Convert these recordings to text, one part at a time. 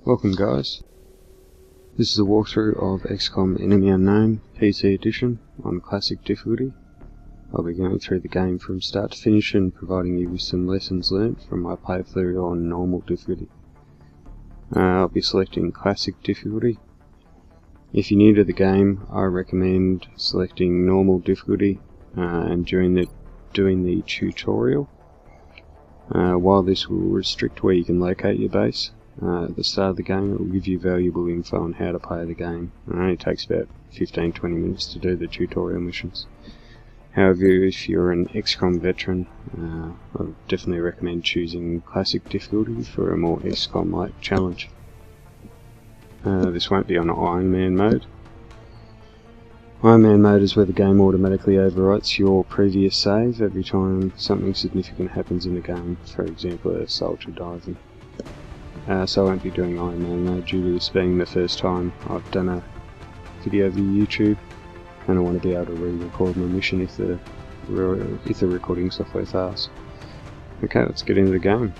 Welcome guys, this is a walkthrough of XCOM Enemy Unknown PC Edition on Classic difficulty. I'll be going through the game from start to finish and providing you with some lessons learnt from my playthrough on normal difficulty. I'll be selecting Classic difficulty. If you're new to the game, I recommend selecting normal difficulty and doing the tutorial. While this will restrict where you can locate your base, at the start of the game it will give you valuable info on how to play the game. It only takes about 15-20 minutes to do the tutorial missions. However, if you're an XCOM veteran, I would definitely recommend choosing Classic difficulty for a more XCOM-like challenge. This won't be on Iron Man mode. Iron Man mode is where the game automatically overwrites your previous save every time something significant happens in the game, for example a soldier diving. So I won't be doing Iron Man mode due to this being the first time I've done a video via YouTube, and I want to be able to re-record my mission if the recording software fails. Okay, let's get into the game.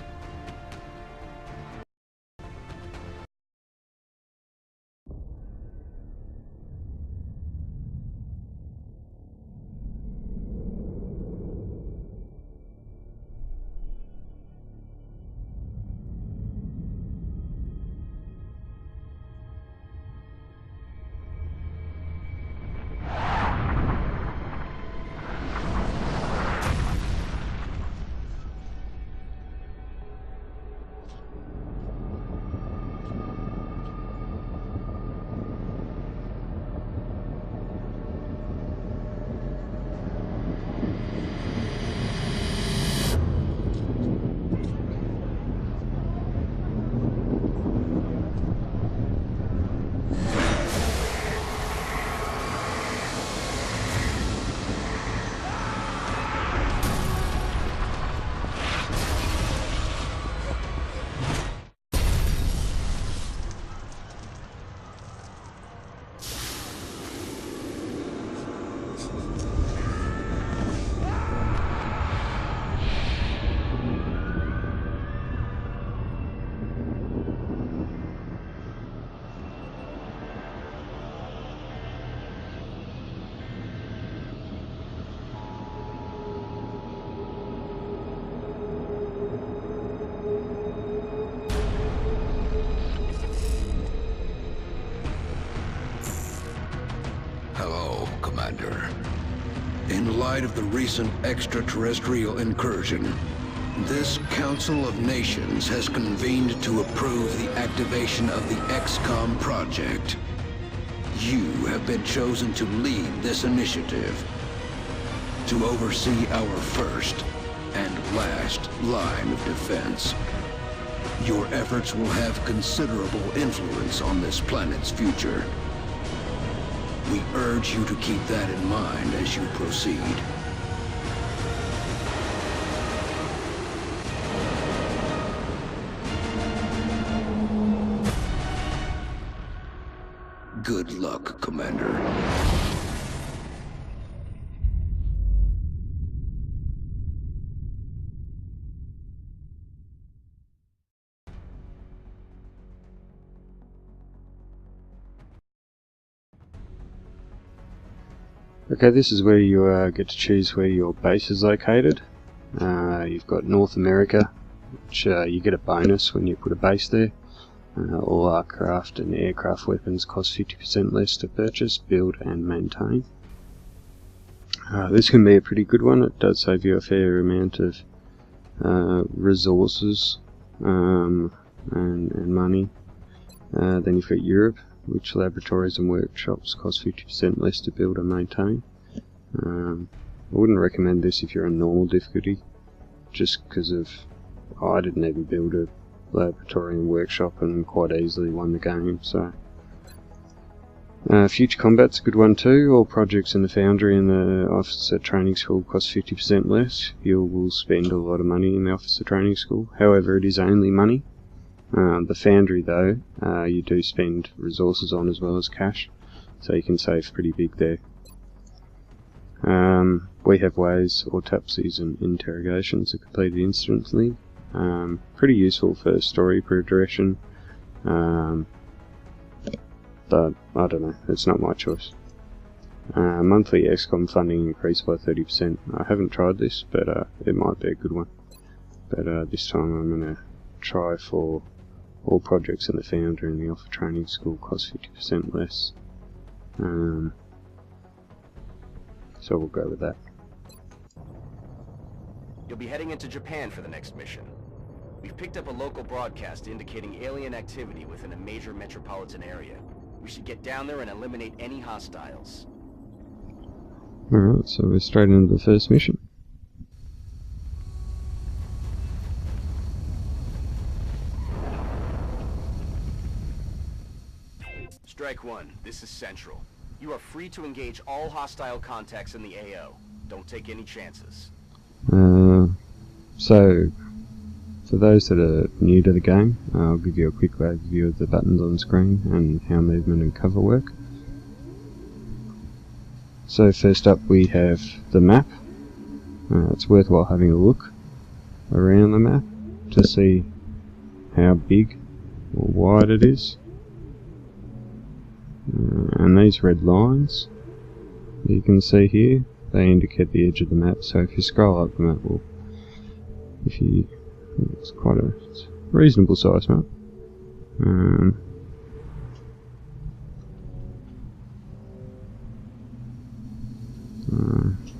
Hello, Commander. In light of the recent extraterrestrial incursion, this Council of Nations has convened to approve the activation of the XCOM project. You have been chosen to lead this initiative, to oversee our first and last line of defense. Your efforts will have considerable influence on this planet's future. We urge you to keep that in mind as you proceed. Good luck, Commander. Okay, this is where you get to choose where your base is located. You've got North America, which you get a bonus when you put a base there. All aircraft and aircraft weapons cost 50% less to purchase, build and maintain. This can be a pretty good one. It does save you a fair amount of resources and money. Then you've got Europe, which laboratories and workshops cost 50% less to build and maintain. I wouldn't recommend this if you're on normal difficulty, just because of I didn't even build a laboratory and workshop and quite easily won the game. So future combat's a good one too. All projects in the Foundry and the Officer Training School cost 50% less. You will spend a lot of money in the Officer Training School, however it is only money. The Foundry though, you do spend resources on as well as cash, so you can save pretty big there. We have ways, autopsies and interrogations are completed instantly. Pretty useful for story progression, But I don't know, it's not my choice. Monthly XCOM funding increased by 30%. I haven't tried this, but it might be a good one. But this time I'm going to try for all projects in the founder and the Alpha Training School cost 50% less. So we'll go with that. You'll be heading into Japan for the next mission. We've picked up a local broadcast indicating alien activity within a major metropolitan area. We should get down there and eliminate any hostiles. Alright, so we're straight into the first mission. Strike 1, this is Central. You are free to engage all hostile contacts in the AO. Don't take any chances. So, for those that are new to the game, I'll give you a quick overview of the buttons on screen and how movement and cover work. So first up we have the map. It's worthwhile having a look around the map to see how big or wide it is. And these red lines you can see here, they indicate the edge of the map, so if you scroll up the map, it's quite a reasonable size map.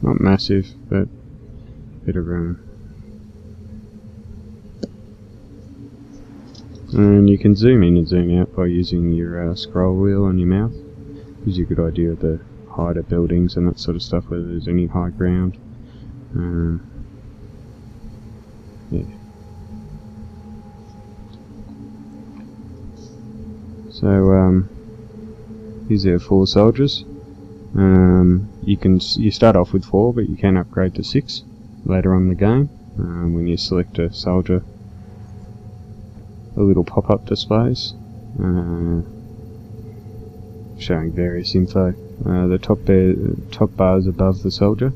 Not massive, but a bit of room. And you can zoom in and zoom out by using your scroll wheel on your mouse. Gives you a good idea of the height of buildings and that sort of stuff, whether there's any high ground. Yeah. So here's our 4 soldiers. You start off with 4, but you can upgrade to 6 later on in the game. When you select a soldier, a little pop-up displays showing various info. The top bars above the soldier,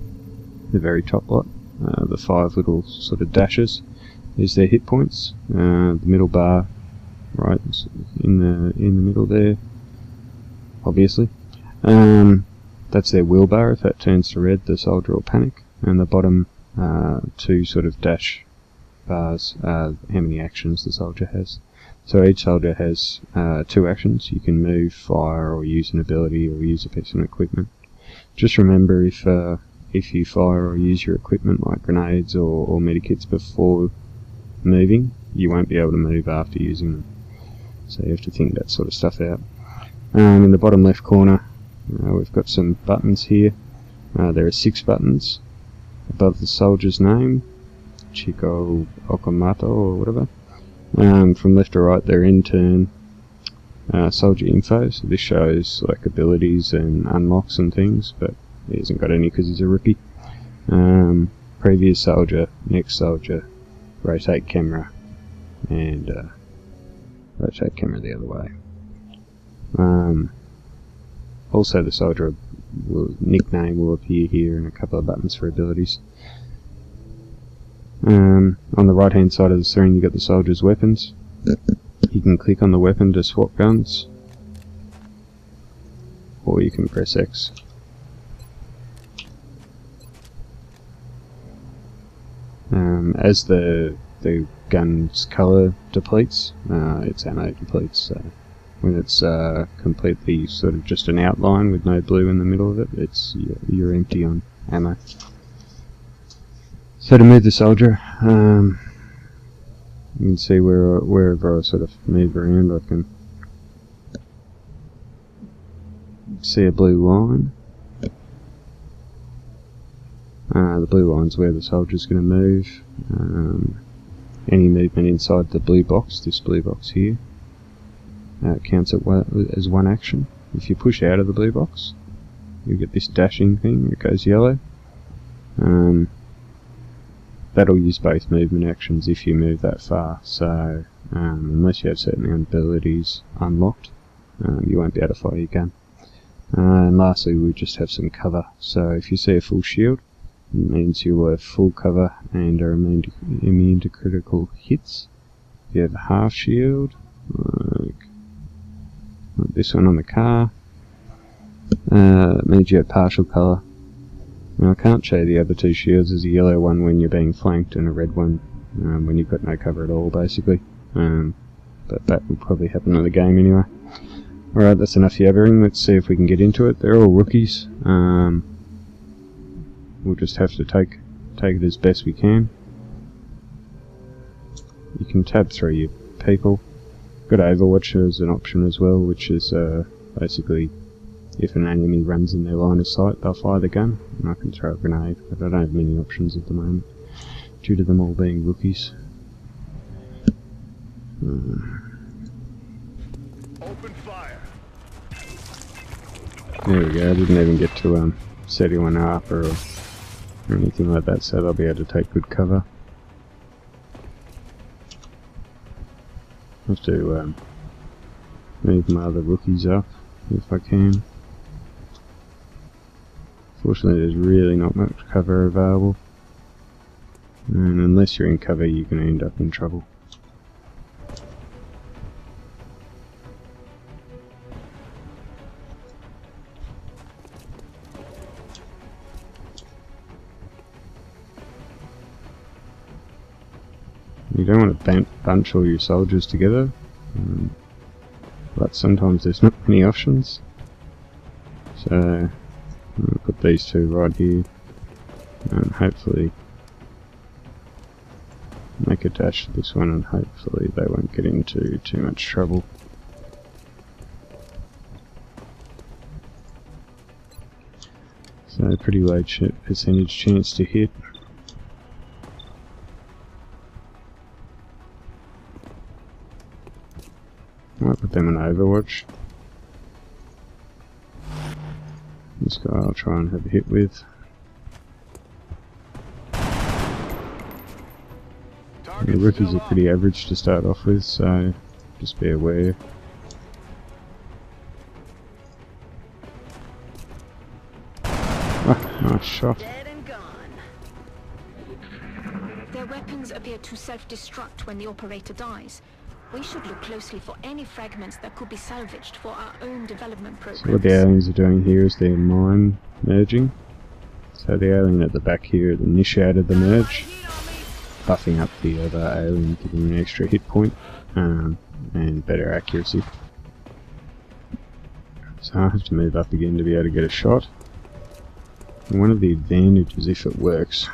the very top lot, the 5 little sort of dashes, is their hit points. The middle bar, right in the middle there, obviously. That's their wheelbar. If that turns to red, the soldier will panic. And the bottom 2 sort of dash bars are how many actions the soldier has. So each soldier has 2 actions. You can move, fire, or use an ability, or use a piece of equipment. Just remember, if you fire or use your equipment like grenades or medikits before moving, you won't be able to move after using them. So you have to think that sort of stuff out. In the bottom left corner, we've got some buttons here. There are 6 buttons above the soldier's name, Chico Okamoto or whatever. From left to right, they're in turn soldier info. So this shows like abilities and unlocks and things, but he hasn't got any because he's a rookie. Previous soldier, next soldier, rotate camera, and rotate camera the other way. Also the soldier nickname will appear here, and a couple of buttons for abilities. On the right hand side of the screen you've got the soldier's weapons. You can click on the weapon to swap guns, or you can press X. As the gun's colour depletes, its ammo depletes. So when it's completely sort of just an outline with no blue in the middle of it, you're empty on ammo. So to move the soldier, you can see wherever I sort of move around, I can see a blue line. The blue line's where the soldier's going to move. Any movement inside the blue box, this blue box here, counts as 1 action. If you push out of the blue box, you get this dashing thing, it goes yellow. That'll use both movement actions if you move that far, so unless you have certain abilities unlocked, you won't be able to fire your gun. And lastly, we just have some cover. So if you see a full shield, it means you will have full cover and are immune to critical hits. If you have a half shield, Like this one on the car. Means you have partial colour. Now I can't show the other two shields. There's a yellow one when you're being flanked and a red one when you've got no cover at all, basically. But that will probably happen in the game anyway. Alright, that's enough yabbering. Let's see if we can get into it. They're all rookies. We'll just have to take it as best we can. You can tab through your people. Got Overwatch as an option as well, which is basically if an enemy runs in their line of sight, they'll fire the gun. And I can throw a grenade, but I don't have many options at the moment, due to them all being rookies. Open fire. There we go, I didn't even get to set anyone up or anything like that, so they'll be able to take good cover. I have to move my other rookies up if I can. Fortunately, there's really not much cover available, and unless you're in cover, you're going to end up in trouble. You don't want to bunch all your soldiers together, but sometimes there's not many options. So I'm going to put these two right here and hopefully make a dash to this one, and hopefully they won't get into too much trouble. So pretty low percentage chance to hit. Might put them in Overwatch. This guy I'll try and have a hit with. The rookies are pretty average to start off with, so just be aware. Ah, nice shot. Dead and gone. Their weapons appear to self-destruct when the operator dies. We should look closely for any fragments that could be salvaged for our own development programs. So what the aliens are doing here is they're mine merging. So the alien at the back here initiated the merge, buffing up the other alien, giving an extra hit point and better accuracy. So I have to move up again to be able to get a shot. And one of the advantages, if it works,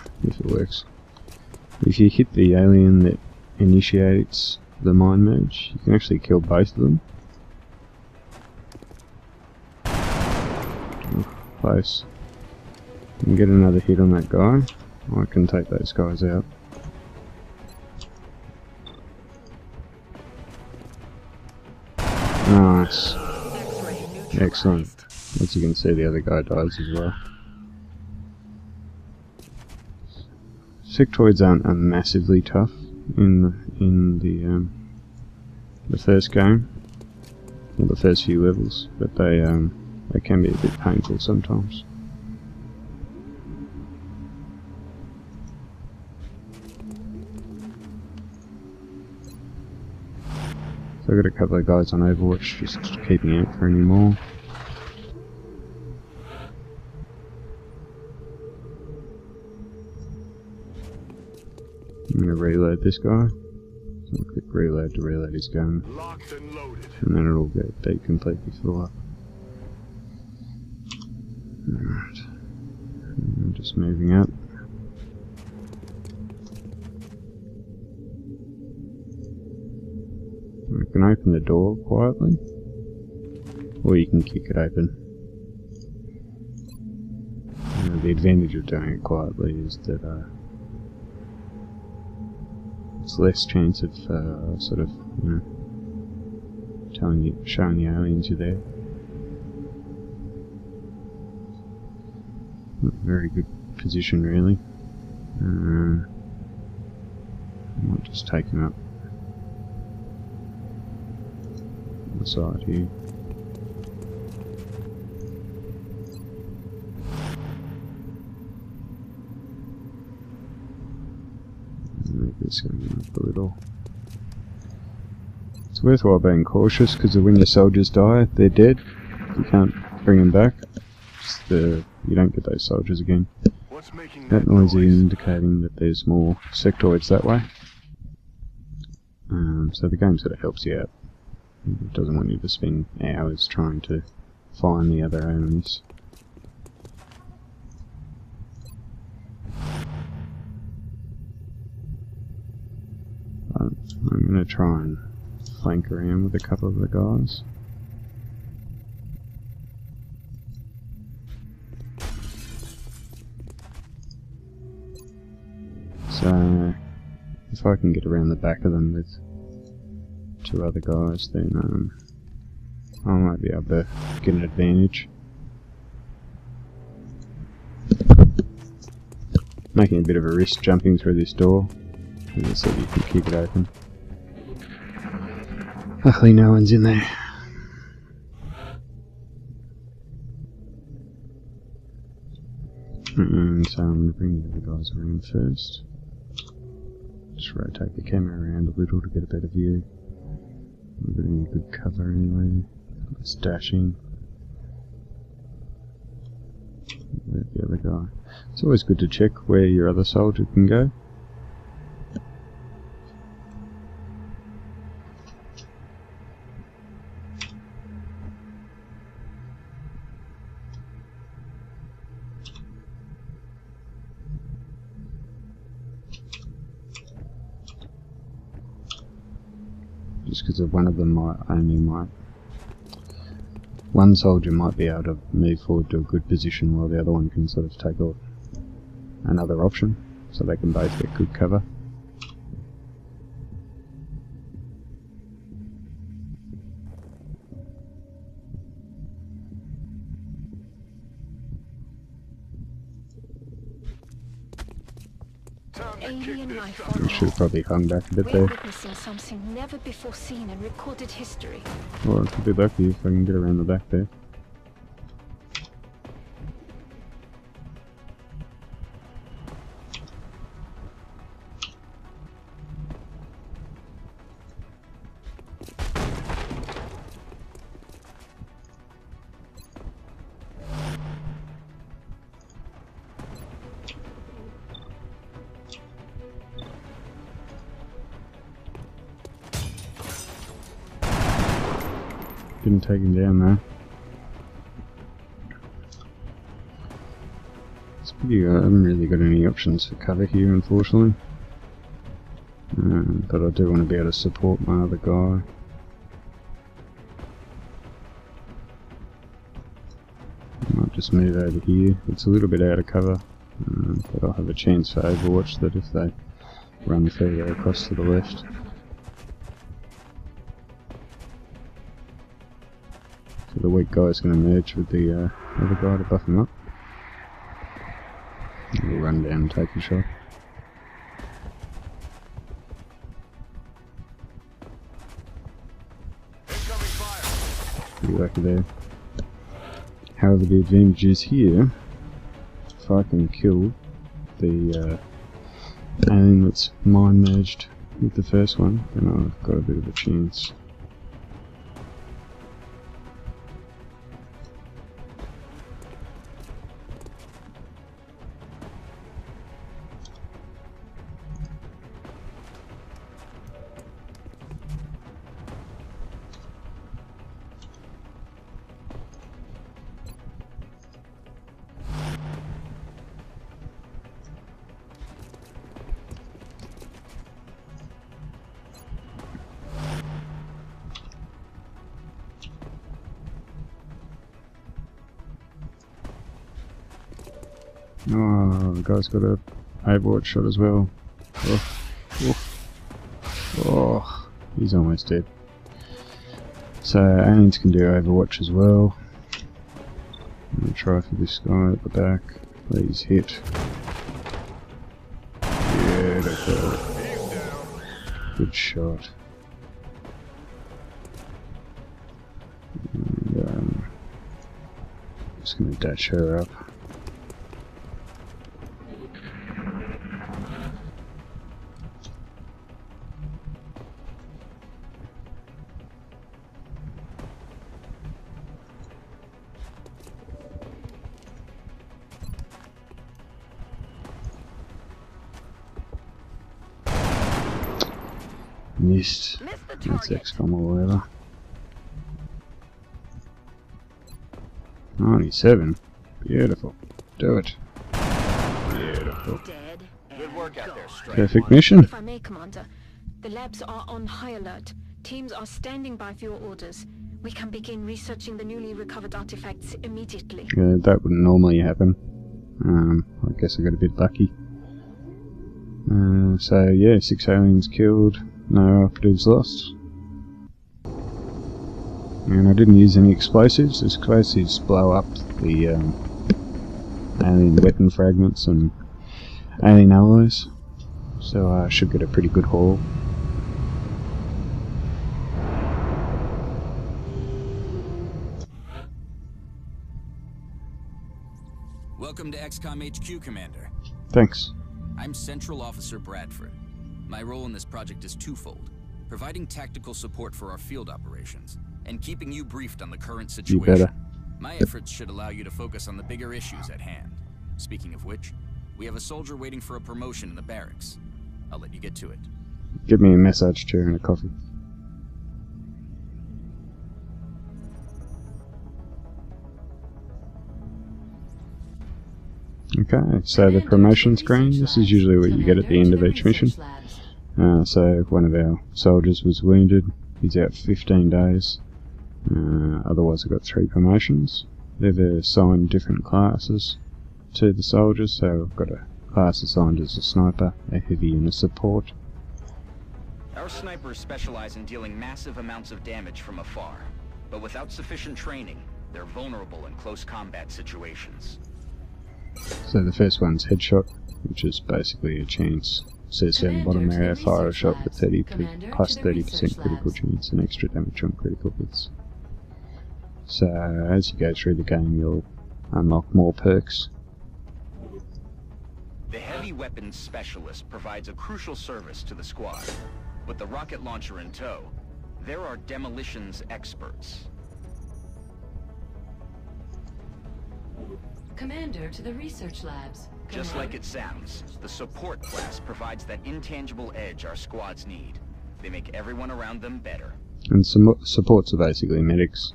if you hit the alien that initiates the mine merge, you can actually kill both of them. Oh, close. You can get another hit on that guy. I can take those guys out. Nice. Excellent. As you can see, the other guy dies as well. Sectoids aren't massively tough in the first game, or the first few levels, but they can be a bit painful sometimes. So I've got a couple of guys on Overwatch just keeping out for any more. I'm going to reload this guy. So I'll click reload to reload his gun. Locked and loaded. And then it'll be completely full up. Alright. I'm just moving up. I can open the door quietly, or you can kick it open. The advantage of doing it quietly is that it's less chance of sort of, you know, showing the aliens you're there. Not a very good position, really. I might just take him up on the side here. Make this going up a little. It's It's worthwhile being cautious, because when your soldiers die, they're dead. You can't bring them back. You don't get those soldiers again. What's making That noise is indicating that there's more sectoids that way. So the game sort of helps you out. It doesn't want you to spend hours trying to find the other enemies. I'm going to try and flank around with a couple of the guys. So, if I can get around the back of them with 2 other guys, then I might be able to get an advantage. Making a bit of a risk jumping through this door. Let's see if you can keep it open. Luckily no one's in there. So I'm going to bring the other guys around first. Just rotate the camera around a little to get a better view. We've got any good cover anyway. Let's dash in. There's the other guy. It's always good to check where your other soldier can go. Just because one of them one soldier might be able to move forward to a good position while the other one can sort of take out another option, so they can both get good cover. Alien life I form. should have probably hung back a bit We're there. witnessing something never before seen in recorded history. Well, I could be lucky if I can get around the back there. Didn't take him down though. It's pretty good. I haven't really got any options for cover here, unfortunately. But I do want to be able to support my other guy. I might just move over here. It's a little bit out of cover, but I'll have a chance for Overwatch that if they run further across to the left. So the weak guy is going to merge with the other guy to buff him up. We'll run down and take a shot. Incoming fire. Pretty lucky there. However, the advantage is here, if I can kill the alien that's mind merged with the first one, then I've got a bit of a chance. Oh, the guy's got a Overwatch shot as well. Oh, he's almost dead. So, aliens can do Overwatch as well. I'm going to try for this guy at the back. Please hit. Beautiful. Good shot. And, just going to dash her up. Missed. Missed the That's target. XCOM or whatever. 97. Beautiful. Do it. Beautiful. Dead. Good work out there, Strike. Perfect mission. If I may, Commander, the labs are on high alert. Teams are standing by for your orders. We can begin researching the newly recovered artifacts immediately. Yeah, that wouldn't normally happen. I guess I got a bit lucky. So yeah, 6 aliens killed, no operatives lost. And I didn't use any explosives. Explosives blow up the alien weapon fragments and alien alloys. So I should get a pretty good haul. Welcome to XCOM HQ, Commander. Thanks. I'm Central Officer Bradford. My role in this project is twofold: providing tactical support for our field operations, and keeping you briefed on the current situation. better. My efforts should allow you to focus on the bigger issues at hand. Speaking of which, we have a soldier waiting for a promotion in the barracks. I'll let you get to it. Give me a massage chair and a coffee. Okay, so the promotion screen, this is usually what you get at the end of each mission. So one of our soldiers was wounded, he's out for 15 days. Otherwise I got 3 promotions. They've assigned different classes to the soldiers, so I've got a class assigned as a sniper, a heavy and a support. Our snipers specialize in dealing massive amounts of damage from afar, but without sufficient training, they're vulnerable in close combat situations. So the first one's headshot, which is basically a chance. Says down the bottom area, fire a shot with 30% critical chance and extra damage on critical hits. So as you go through the game, you'll unlock more perks. The heavy weapons specialist provides a crucial service to the squad. With the rocket launcher in tow, there are demolitions experts. Commander to the research labs. Just like it sounds, the support class provides that intangible edge our squads need. They make everyone around them better. And some supports are basically medics.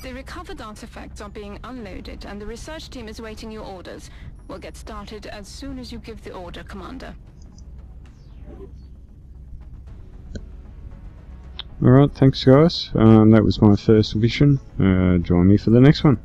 The recovered artifacts are being unloaded and the research team is waiting your orders. We'll get started as soon as you give the order, Commander. Alright, thanks guys. That was my first mission. Join me for the next one.